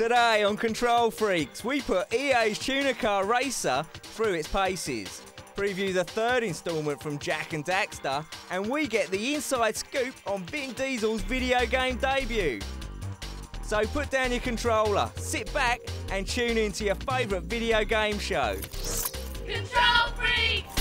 Today on Control Freaks, we put EA's Tuner Car Racer through its paces, preview the third instalment from Jack and Daxter, and we get the inside scoop on Vin Diesel's video game debut. So put down your controller, sit back and tune into your favourite video game show. Control Freaks!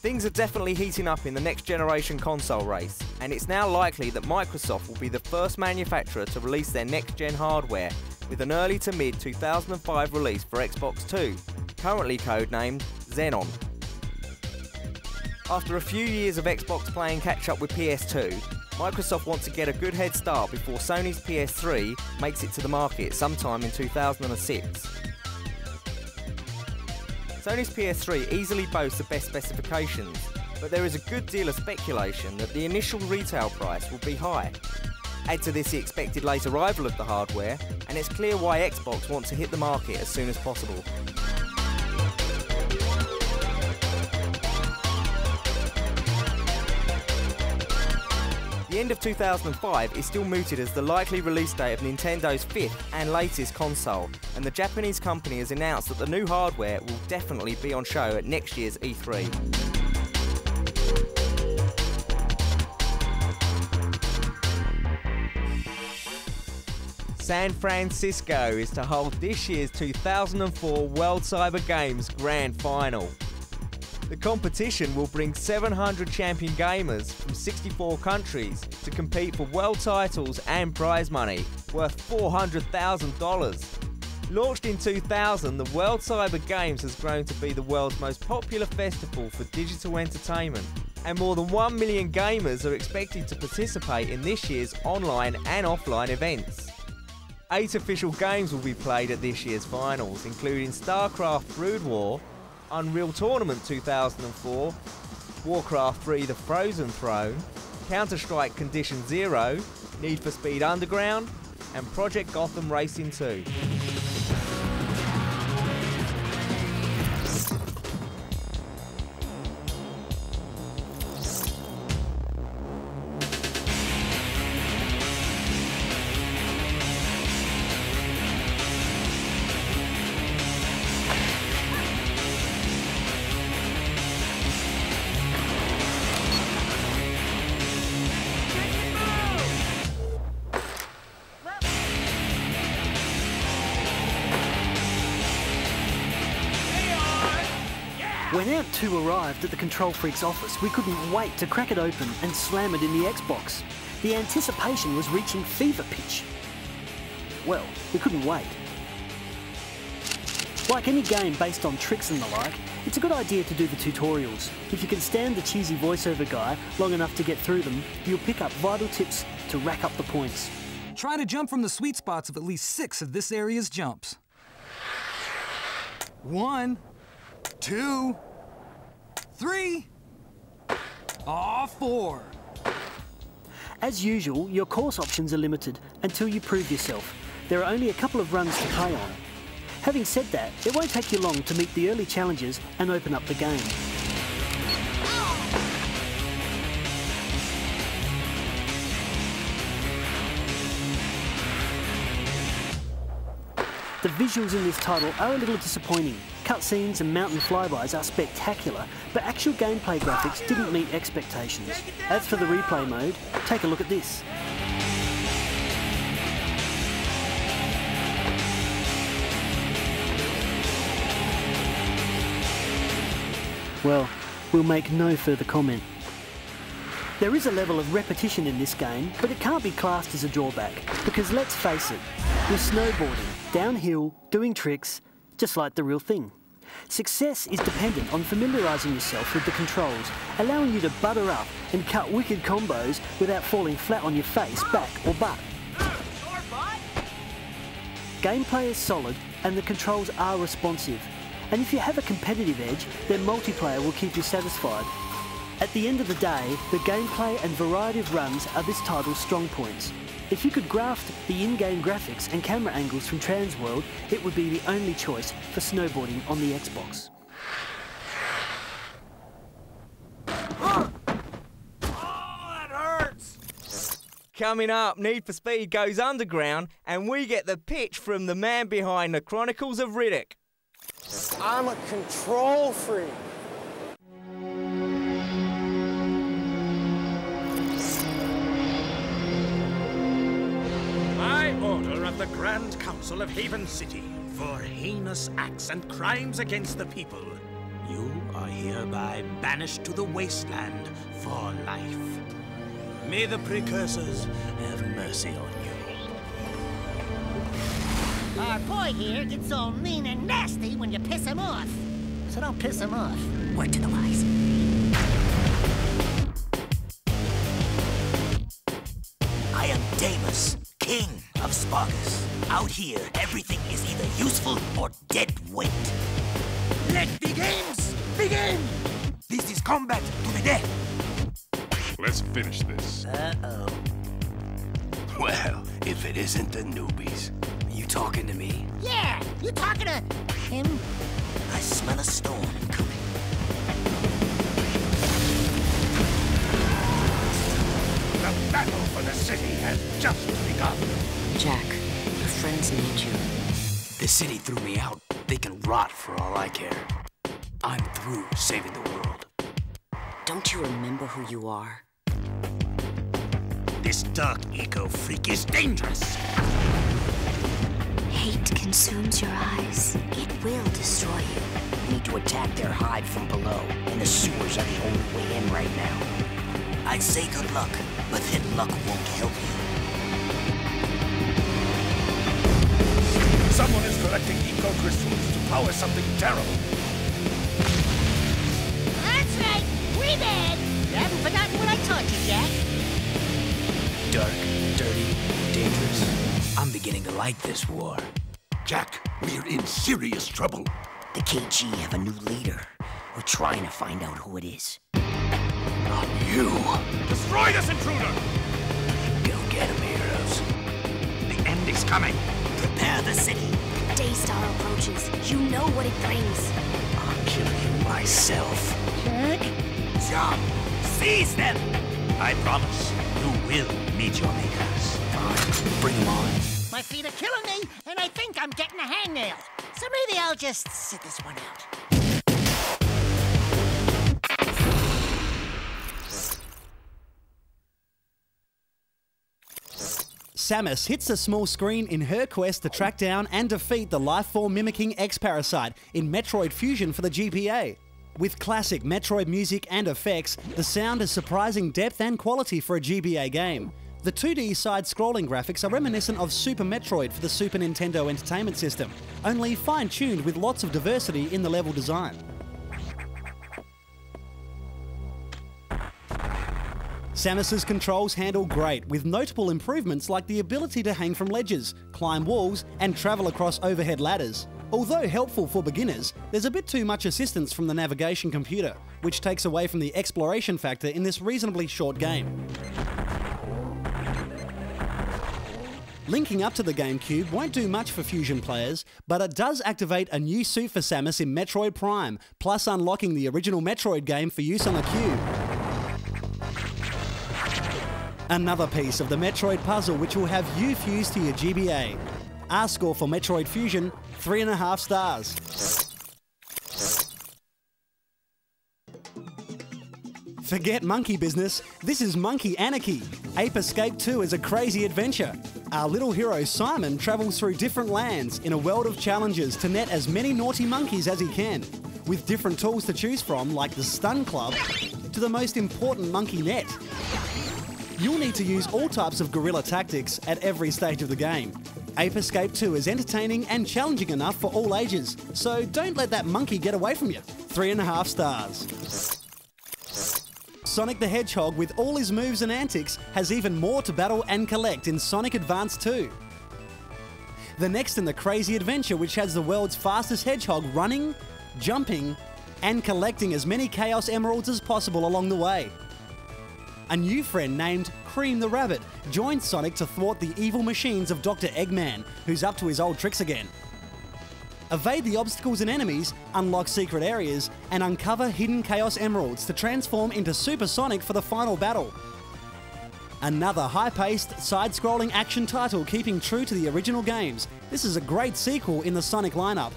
Things are definitely heating up in the next generation console race, and it's now likely that Microsoft will be the first manufacturer to release their next gen hardware with an early to mid 2005 release for Xbox 2, currently codenamed Xenon. After a few years of Xbox playing catch up with PS2, Microsoft wants to get a good head start before Sony's PS3 makes it to the market sometime in 2006. Sony's PS3 easily boasts the best specifications, but there is a good deal of speculation that the initial retail price will be high. Add to this the expected late arrival of the hardware, and it's clear why Xbox wants to hit the market as soon as possible. The end of 2005 is still mooted as the likely release date of Nintendo's fifth and latest console, and the Japanese company has announced that the new hardware will definitely be on show at next year's E3. San Francisco is to hold this year's 2004 World Cyber Games Grand Final. The competition will bring 700 champion gamers from 64 countries to compete for world titles and prize money worth $400,000. Launched in 2000, the World Cyber Games has grown to be the world's most popular festival for digital entertainment, and more than 1 million gamers are expected to participate in this year's online and offline events. 8 official games will be played at this year's finals, including StarCraft Brood War, Unreal Tournament 2004, Warcraft 3 The Frozen Throne, Counter-Strike Condition Zero, Need for Speed Underground, and Project Gotham Racing 2. When Amp 2 arrived at the Control Freaks office, we couldn't wait to crack it open and slam it in the Xbox. The anticipation was reaching fever pitch. Well, we couldn't wait. Like any game based on tricks and the like, it's a good idea to do the tutorials. If you can stand the cheesy voiceover guy long enough to get through them, you'll pick up vital tips to rack up the points. Try to jump from the sweet spots of at least 6 of this area's jumps. 1, 2, 3, 4. As usual, your course options are limited until you prove yourself. There are only a couple of runs to play on. Having said that, it won't take you long to meet the early challenges and open up the game. The visuals in this title are a little disappointing. Cutscenes and mountain flybys are spectacular, but actual gameplay graphics didn't meet expectations. As for the replay mode, take a look at this. Well, we'll make no further comment. There is a level of repetition in this game, but it can't be classed as a drawback, because let's face it, you're snowboarding, downhill, doing tricks, just like the real thing. Success is dependent on familiarising yourself with the controls, allowing you to butter up and cut wicked combos without falling flat on your face, back or butt. Gameplay is solid and the controls are responsive, and if you have a competitive edge, then multiplayer will keep you satisfied. At the end of the day, the gameplay and variety of runs are this title's strong points. If you could graft the in-game graphics and camera angles from Transworld, it would be the only choice for snowboarding on the Xbox. Coming up, Need for Speed goes underground and we get the pitch from the man behind the Chronicles of Riddick. I'm a control freak. By order of the Grand Council of Haven City, for heinous acts and crimes against the people, you are hereby banished to the wasteland for life. May the precursors have mercy on you. Our boy here gets all mean and nasty when you piss him off. So don't piss him off. Word to the wise. I am Damus, king of Sparkus. Out here, everything is either useful or dead weight. Let the games begin! This is combat to the death. Let's finish this. Uh-oh. Well, if it isn't the newbies. You talking to me? Yeah, you talking to him? I smell a storm coming. The battle for the city has just begun. Jack, your friends need you. The city threw me out. They can rot for all I care. I'm through saving the world. Don't you remember who you are? This dark eco-freak is dangerous. Hate consumes your eyes. It will destroy you. We need to attack their hive from below, and the sewers are the only way in right now. I'd say good luck, but then luck won't help you. Someone is collecting eco-crystals to power something terrible. That's right, we did. You haven't forgotten what I taught you, Jack. Dark, dirty, dangerous. I'm beginning to like this war. Jack, we're in serious trouble. The KG have a new leader. We're trying to find out who it is. Not you. Destroy this intruder! Go get him, heroes. The end is coming. Prepare the city. Daystar approaches. You know what it brings. I'll kill you myself. Jack? Jump! Seize them! I promise, you will meet your makers. Fine, bring him on. My feet are killing me, and I think I'm getting a hangnail. So maybe I'll just sit this one out. Samus hits a small screen in her quest to track down and defeat the lifeform-mimicking X-Parasite in Metroid Fusion for the GPA. With classic Metroid music and effects, the sound has surprising depth and quality for a GBA game. The 2D side-scrolling graphics are reminiscent of Super Metroid for the Super Nintendo Entertainment System, only fine-tuned with lots of diversity in the level design. Samus's controls handle great, with notable improvements like the ability to hang from ledges, climb walls, and travel across overhead ladders. Although helpful for beginners, there's a bit too much assistance from the navigation computer, which takes away from the exploration factor in this reasonably short game. Linking up to the GameCube won't do much for Fusion players, but it does activate a new suit for Samus in Metroid Prime, plus unlocking the original Metroid game for use on a cube. Another piece of the Metroid puzzle which will have you fused to your GBA. Our score for Metroid Fusion, 3.5 stars. Forget monkey business, this is Monkey Anarchy. Ape Escape 2 is a crazy adventure. Our little hero Simon travels through different lands in a world of challenges to net as many naughty monkeys as he can, with different tools to choose from like the Stun Club to the most important monkey net. You'll need to use all types of guerrilla tactics at every stage of the game. Ape Escape 2 is entertaining and challenging enough for all ages, so don't let that monkey get away from you. 3.5 stars. Sonic the Hedgehog, with all his moves and antics, has even more to battle and collect in Sonic Advance 2. The next in the crazy adventure which has the world's fastest hedgehog running, jumping, and collecting as many Chaos Emeralds as possible along the way. A new friend named Cream the Rabbit joins Sonic to thwart the evil machines of Dr. Eggman, who's up to his old tricks again. Evade the obstacles and enemies, unlock secret areas, and uncover hidden Chaos Emeralds to transform into Super Sonic for the final battle. Another high-paced, side-scrolling action title keeping true to the original games. This is a great sequel in the Sonic lineup.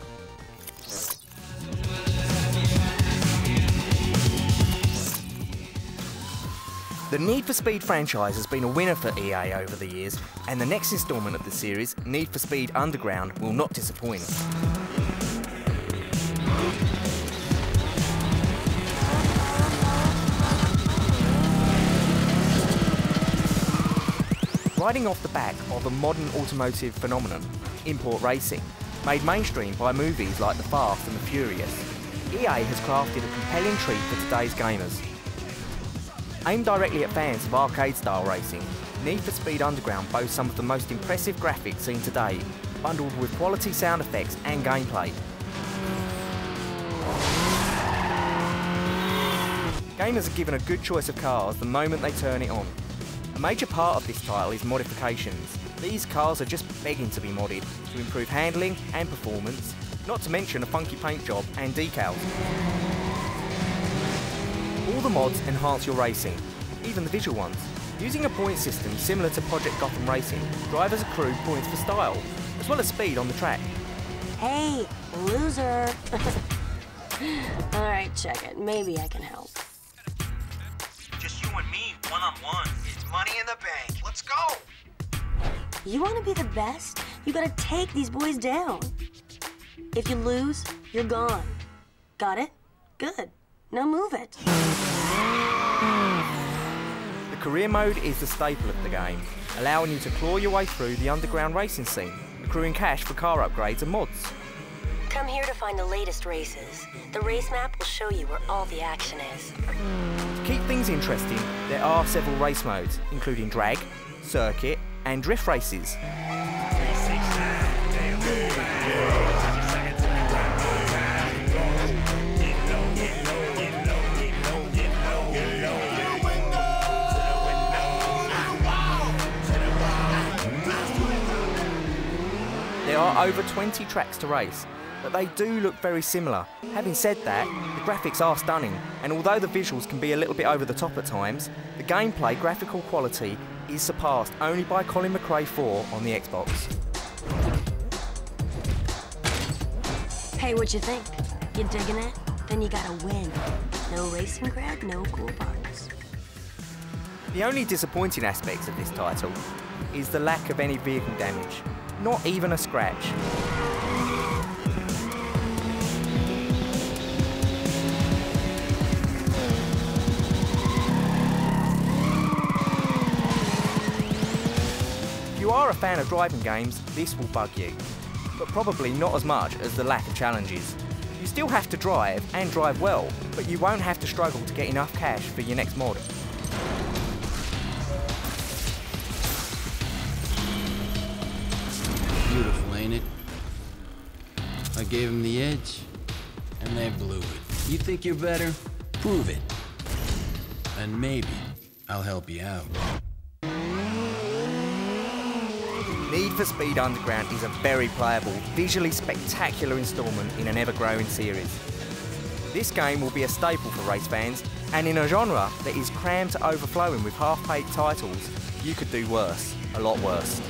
The Need for Speed franchise has been a winner for EA over the years, and the next instalment of the series, Need for Speed Underground, will not disappoint. Riding off the back of a modern automotive phenomenon, import racing, made mainstream by movies like The Fast and the Furious, EA has crafted a compelling treat for today's gamers. Aimed directly at fans of arcade-style racing, Need for Speed Underground boasts some of the most impressive graphics seen today, bundled with quality sound effects and gameplay. Gamers are given a good choice of cars the moment they turn it on. A major part of this title is modifications. These cars are just begging to be modded to improve handling and performance, not to mention a funky paint job and decals. All the mods enhance your racing, even the visual ones. Using a point system similar to Project Gotham Racing, drivers accrue points for style, as well as speed on the track. Hey, loser! Alright, check it. Maybe I can help. Just you and me, one-on-one. It's money in the bank. Let's go! You want to be the best? You gotta take these boys down. If you lose, you're gone. Got it? Good. Now move it. The career mode is the staple of the game, allowing you to claw your way through the underground racing scene, accruing cash for car upgrades and mods. Come here to find the latest races. The race map will show you where all the action is. To keep things interesting, there are several race modes, including drag, circuit, and drift races. There are over 20 tracks to race, but they do look very similar. Having said that, the graphics are stunning, and although the visuals can be a little bit over the top at times, the gameplay graphical quality is surpassed only by Colin McRae 4 on the Xbox. Hey, what you think? You digging it? Then you gotta win. No racing cred, no cool parts. The only disappointing aspects of this title is the lack of any vehicle damage. Not even a scratch. If you are a fan of driving games, this will bug you, but probably not as much as the lack of challenges. You still have to drive, and drive well, but you won't have to struggle to get enough cash for your next mod. Beautiful, ain't it? I gave them the edge, and they blew it. You think you're better? Prove it. And maybe I'll help you out. Need for Speed Underground is a very playable, visually spectacular installment in an ever-growing series. This game will be a staple for race fans, and in a genre that is crammed to overflowing with half-baked titles, you could do worse, a lot worse.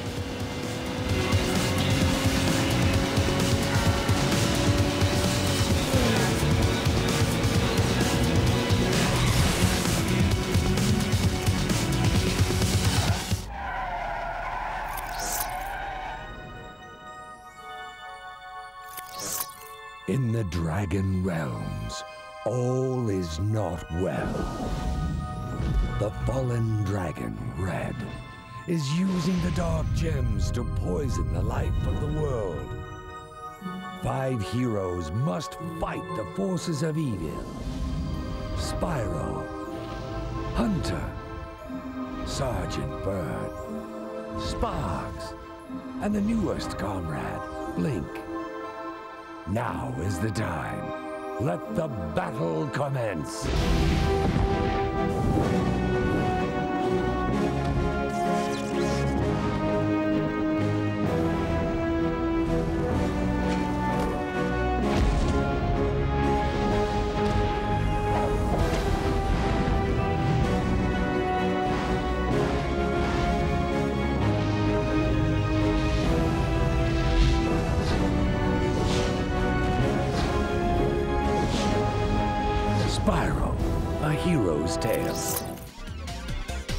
In the Dragon Realms, all is not well. The fallen dragon, Red, is using the dark gems to poison the life of the world. 5 heroes must fight the forces of evil. Spyro, Hunter, Sergeant Bird, Sparks, and the newest comrade, Blink. Now is the time. Let the battle commence. hero's tale.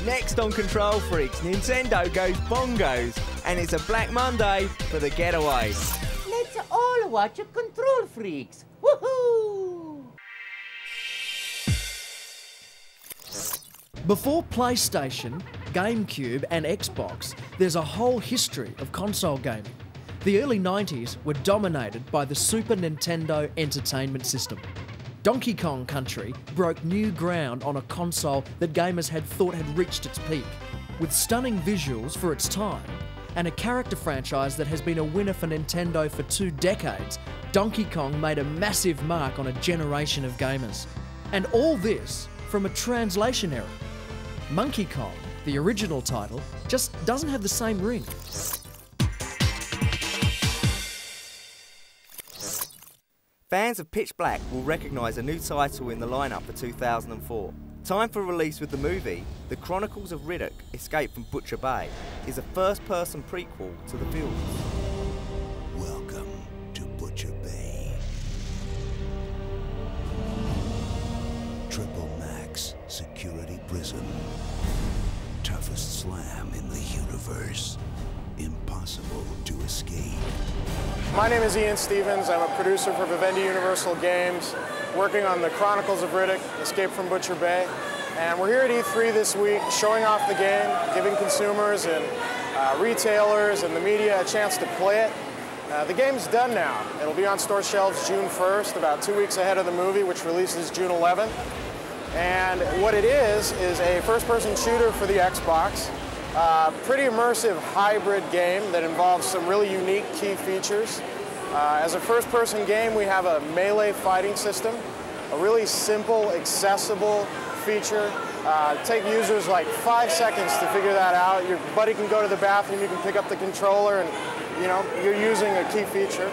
Next on Control Freaks, Nintendo goes bongos, and it's a Black Monday for the getaway. Let's all watch a Control Freaks. Woohoo! Before PlayStation, GameCube and Xbox, there's a whole history of console gaming. The early 90s were dominated by the Super Nintendo Entertainment System. Donkey Kong Country broke new ground on a console that gamers had thought had reached its peak. With stunning visuals for its time, and a character franchise that has been a winner for Nintendo for 2 decades, Donkey Kong made a massive mark on a generation of gamers. And all this from a translation error. Monkey Kong, the original title, just doesn't have the same ring. Fans of Pitch Black will recognise a new title in the lineup for 2004. Time for release with the movie, The Chronicles of Riddick, Escape from Butcher Bay, is a first-person prequel to the film. Welcome to Butcher Bay. Triple Max Security Prison. Toughest slam in the universe. Impossible to escape. My name is Ian Stevens. I'm a producer for Vivendi Universal Games, working on The Chronicles of Riddick, Escape from Butcher Bay. And we're here at E3 this week, showing off the game, giving consumers and retailers and the media a chance to play it. The game's done now. It'll be on store shelves June 1st, about 2 weeks ahead of the movie, which releases June 11th. And what it is a first-person shooter for the Xbox. Pretty immersive hybrid game that involves some really unique key features. As a first-person game, we have a melee fighting system, a really simple, accessible feature. Take users like 5 seconds to figure that out. Your buddy can go to the bathroom, you can pick up the controller, and you're using a key feature.